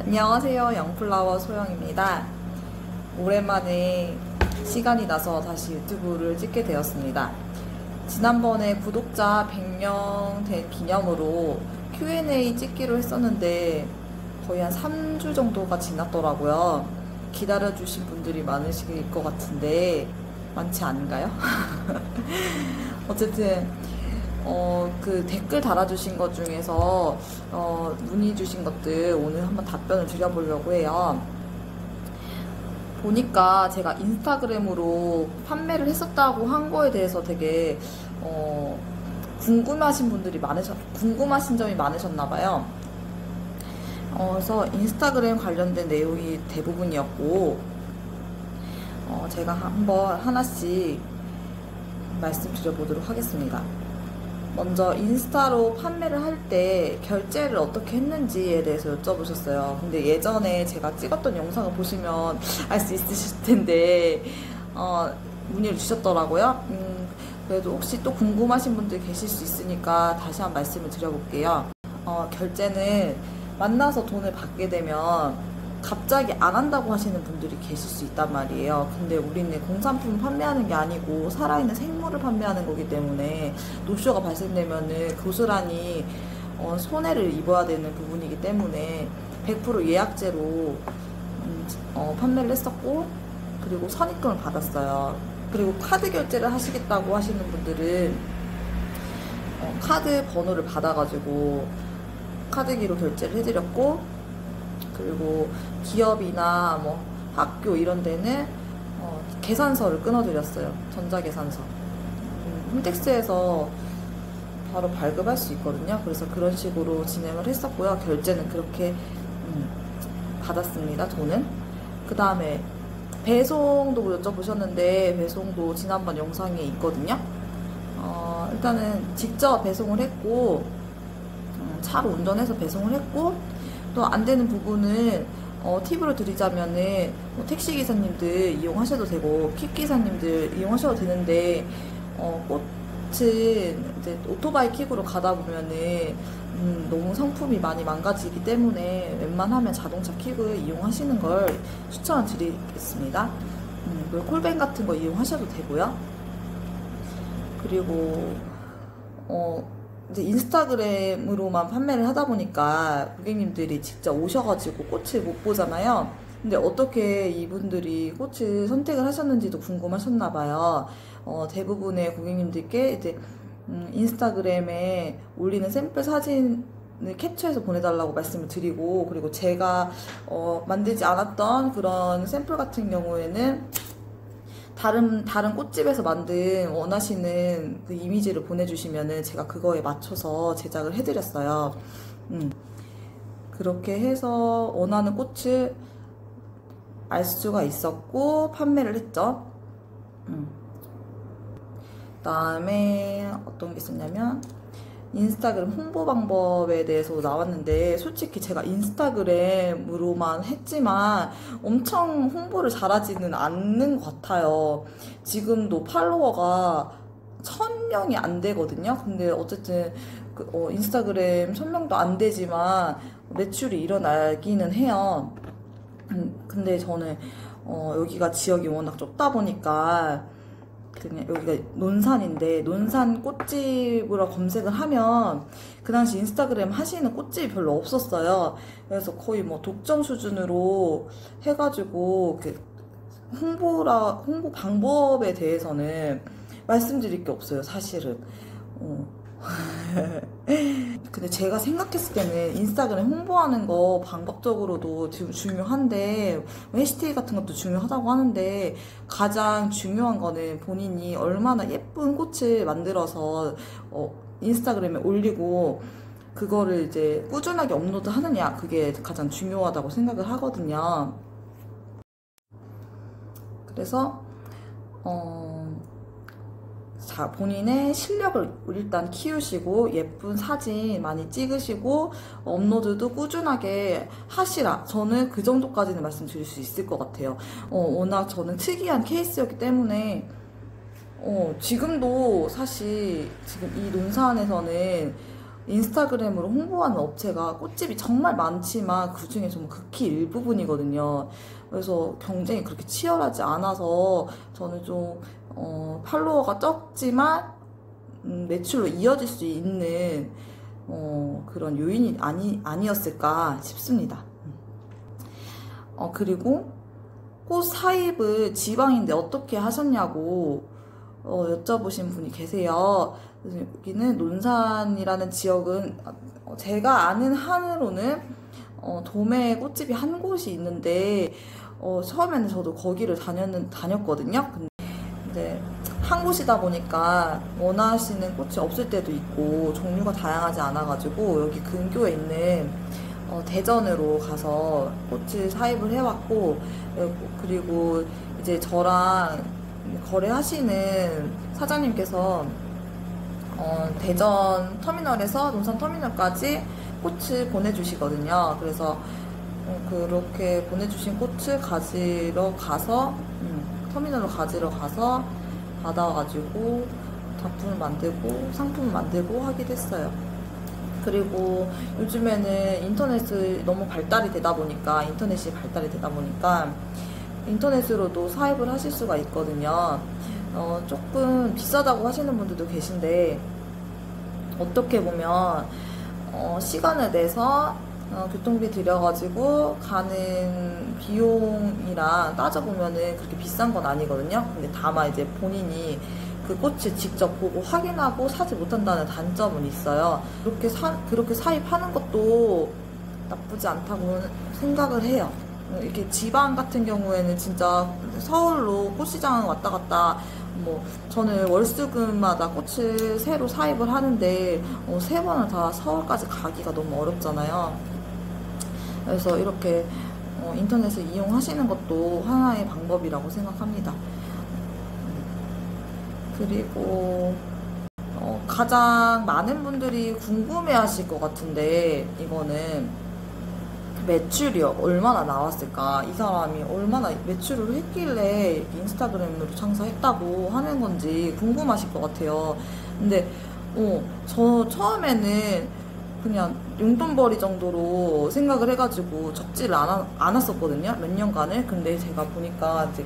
안녕하세요. 영플라워 소영입니다. 오랜만에 시간이 나서 다시 유튜브를 찍게 되었습니다. 지난번에 구독자 100명 된 기념으로 Q&A 찍기로 했었는데 거의 한 3주 정도가 지났더라고요. 기다려주신 분들이 많으실 것 같은데 많지 않은가요? 어쨌든 그 댓글 달아주신 것 중에서 문의 주신 것들 오늘 한번 답변을 드려보려고 해요. 보니까 제가 인스타그램으로 판매를 했었다고 한 거에 대해서 되게 궁금하신 점이 많으셨나봐요. 그래서 인스타그램 관련된 내용이 대부분이었고, 제가 한번 하나씩 말씀드려보도록 하겠습니다. 먼저 인스타로 판매를 할 때 결제를 어떻게 했는지에 대해서 여쭤보셨어요. 근데 예전에 제가 찍었던 영상을 보시면 알 수 있으실 텐데 문의를 주셨더라고요. 그래도 혹시 또 궁금하신 분들 계실 수 있으니까 다시 한 말씀을 드려볼게요. 결제는 만나서 돈을 받게 되면 갑자기 안 한다고 하시는 분들이 계실 수 있단 말이에요. 근데 우리는 공산품 판매하는 게 아니고 살아있는 생물을 판매하는 거기 때문에 노쇼가 발생되면은 고스란히 손해를 입어야 되는 부분이기 때문에 100% 예약제로 판매를 했었고, 그리고 선입금을 받았어요. 그리고 카드 결제를 하시겠다고 하시는 분들은 카드 번호를 받아가지고 카드기로 결제를 해드렸고, 그리고 기업이나 뭐 학교 이런 데는 계산서를 끊어드렸어요. 전자계산서. 홈택스에서 바로 발급할 수 있거든요. 그래서 그런 식으로 진행을 했었고요. 결제는 그렇게 받았습니다. 돈은. 그 다음에 배송도 여쭤보셨는데 배송도 지난번 영상에 있거든요. 일단은 직접 배송을 했고, 차로 운전해서 배송을 했고, 또 안 되는 부분은 팁으로 드리자면은 택시기사님들 이용하셔도 되고 킥기사님들 이용하셔도 되는데, 꽃은 이제 오토바이 킥으로 가다 보면은 너무 상품이 많이 망가지기 때문에 웬만하면 자동차 킥을 이용하시는 걸 추천을 드리겠습니다. 그리고 콜뱅 같은 거 이용하셔도 되고요. 그리고 이제 인스타그램으로만 판매를 하다 보니까 고객님들이 직접 오셔가지고 꽃을 못 보잖아요. 근데 어떻게 이분들이 꽃을 선택을 하셨는지도 궁금하셨나봐요. 대부분의 고객님들께 이제 인스타그램에 올리는 샘플 사진을 캡처해서 보내달라고 말씀을 드리고, 그리고 제가 만들지 않았던 그런 샘플 같은 경우에는 다른 꽃집에서 만든 원하시는 그 이미지를 보내주시면은 제가 그거에 맞춰서 제작을 해드렸어요. 그렇게 해서 원하는 꽃을 알 수가 있었고 판매를 했죠. 그다음에 어떤 게 있었냐면 인스타그램 홍보 방법에 대해서 나왔는데, 솔직히 제가 인스타그램으로만 했지만 엄청 홍보를 잘하지는 않는 것 같아요. 지금도 팔로워가 1000명이 안 되거든요. 근데 어쨌든 인스타그램 1000명도 안 되지만 매출이 일어나기는 해요. 근데 저는 여기가 지역이 워낙 좁다 보니까 그냥 여기가 논산인데 논산 꽃집으로 검색을 하면 그 당시 인스타그램 하시는 꽃집이 별로 없었어요. 그래서 거의 뭐 독점 수준으로 해가지고 그 홍보 방법에 대해서는 말씀드릴 게 없어요, 사실은. 근데 제가 생각했을 때는 인스타그램 홍보하는 거 방법적으로도 중요한데, 해시태그 같은 것도 중요하다고 하는데, 가장 중요한 거는 본인이 얼마나 예쁜 꽃을 만들어서 인스타그램에 올리고 그거를 이제 꾸준하게 업로드 하느냐, 그게 가장 중요하다고 생각을 하거든요. 그래서 자, 본인의 실력을 일단 키우시고 예쁜 사진 많이 찍으시고 업로드도 꾸준하게 하시라. 저는 그 정도까지는 말씀드릴 수 있을 것 같아요. 워낙 저는 특이한 케이스였기 때문에 지금도 사실 지금 이 논산에서는 인스타그램으로 홍보하는 업체가 꽃집이 정말 많지만 그 중에 좀 극히 일부분이거든요. 그래서 경쟁이 그렇게 치열하지 않아서 저는 좀 팔로워가 적지만 매출로 이어질 수 있는 그런 요인이 아니었을까 싶습니다. 그리고 꽃 사입을 지방인데 어떻게 하셨냐고 여쭤보신 분이 계세요. 여기는 논산이라는 지역은 제가 아는 한으로는 도매에 꽃집이 한 곳이 있는데 처음에는 저도 거기를 다녔거든요. 근데 한 곳이다 보니까 원하시는 꽃이 없을 때도 있고 종류가 다양하지 않아가지고 여기 근교에 있는 대전으로 가서 꽃을 사입을 해왔고, 그리고 이제 저랑 거래하시는 사장님께서 대전 터미널에서 논산 터미널까지 꽃을 보내주시거든요. 그래서 그렇게 보내주신 꽃을 가지러 가서 터미널로 가지러 가서 받아와가지고 작품을 만들고 상품을 만들고 하기도 했어요. 그리고 요즘에는 인터넷이 너무 발달이 되다 보니까 인터넷으로도 사입을 하실 수가 있거든요. 조금 비싸다고 하시는 분들도 계신데 어떻게 보면 시간을 내서 교통비 들여가지고 가는 비용이랑 따져보면은 그렇게 비싼 건 아니거든요. 근데 다만 이제 본인이 그 꽃을 직접 보고 확인하고 사지 못한다는 단점은 있어요. 그렇게 사입하는 것도 나쁘지 않다고 생각을 해요. 이렇게 지방 같은 경우에는 진짜 서울로 꽃시장 왔다 갔다 저는 월수금마다 꽃을 새로 사입을 하는데 3번을 다 서울까지 가기가 너무 어렵잖아요. 그래서 이렇게 인터넷을 이용하시는 것도 하나의 방법이라고 생각합니다. 그리고 가장 많은 분들이 궁금해 하실 것 같은데, 이거는 매출이요. 얼마나 나왔을까? 이 사람이 얼마나 매출을 했길래 인스타그램으로 장사했다고 하는 건지 궁금하실 것 같아요. 근데 저 처음에는 그냥 용돈벌이 정도로 생각을 해가지고 적지를 않았었거든요. 몇 년간을. 근데 제가 보니까 이제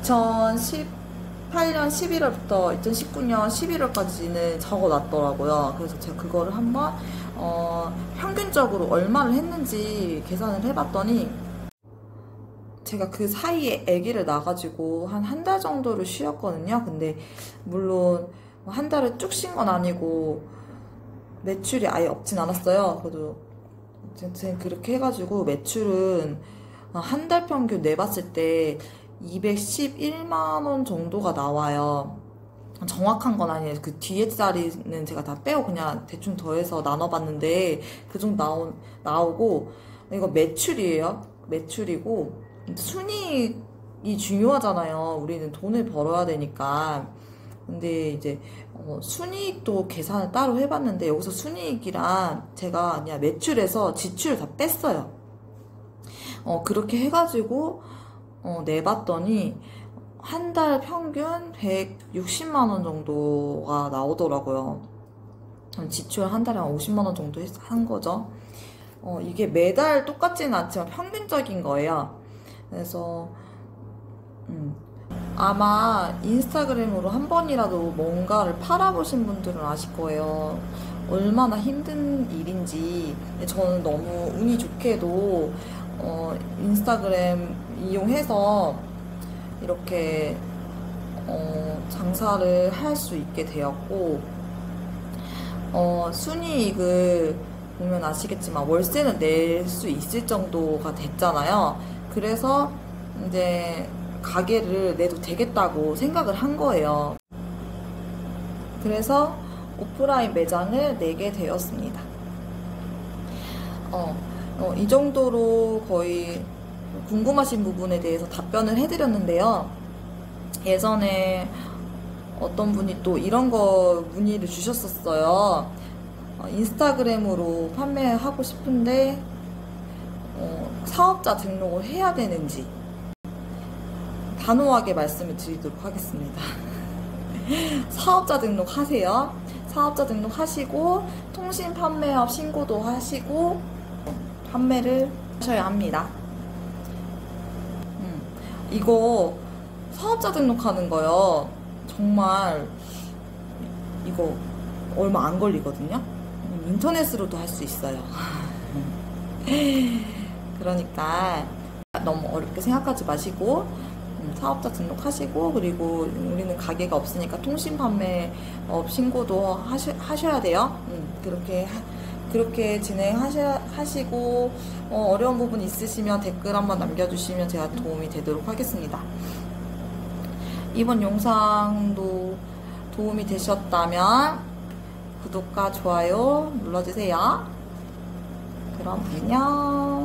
2018년 11월부터 2019년 11월까지는 적어놨더라고요. 그래서 제가 그거를 한번 평균적으로 얼마를 했는지 계산을 해봤더니, 제가 그 사이에 아기를 낳아가지고 한 달 정도를 쉬었거든요. 근데 물론 한 달을 쭉 쉰 건 아니고 매출이 아예 없진 않았어요. 그래도 그렇게 해가지고 매출은 한 달 평균 내봤을 때 211만원 정도가 나와요. 정확한 건 아니에요. 그 뒤에 자리는 제가 다 빼고 그냥 대충 더해서 나눠봤는데 그 정도 나오고, 이거 매출이에요. 매출이고 순이익이 중요하잖아요. 우리는 돈을 벌어야 되니까. 근데 이제 순이익도 계산을 따로 해봤는데, 여기서 순이익이란 제가 그냥 매출에서 지출을 다 뺐어요. 그렇게 해가지고 내봤더니 한 달 평균 160만원 정도가 나오더라고요. 지출 한 달에 한 50만원 정도 한 거죠. 이게 매달 똑같지는 않지만 평균적인 거예요. 그래서 아마 인스타그램으로 한 번이라도 뭔가를 팔아보신 분들은 아실 거예요. 얼마나 힘든 일인지. 저는 너무 운이 좋게도 인스타그램 이용해서 이렇게 장사를 할 수 있게 되었고, 순이익을 보면 아시겠지만 월세는 낼 수 있을 정도가 됐잖아요. 그래서 이제 가게를 내도 되겠다고 생각을 한 거예요. 그래서 오프라인 매장을 내게 되었습니다. 이 정도로 거의 궁금하신 부분에 대해서 답변을 해드렸는데요. 예전에 어떤 분이 또 이런 거 문의를 주셨었어요. 인스타그램으로 판매하고 싶은데 사업자 등록을 해야 되는지 단호하게 말씀을 드리도록 하겠습니다. 사업자 등록하세요. 사업자 등록하시고 통신 판매업 신고도 하시고 판매를 하셔야 합니다. 이거 사업자 등록하는 거요. 정말 이거 얼마 안 걸리거든요. 인터넷으로도 할 수 있어요. 그러니까 너무 어렵게 생각하지 마시고 사업자 등록하시고, 그리고 우리는 가게가 없으니까 통신 판매업 신고도 하셔야 돼요. 그렇게 진행하시고, 어려운 부분 있으시면 댓글 한번 남겨주시면 제가 도움이 되도록 하겠습니다. 이번 영상도 도움이 되셨다면 구독과 좋아요 눌러주세요. 그럼 안녕.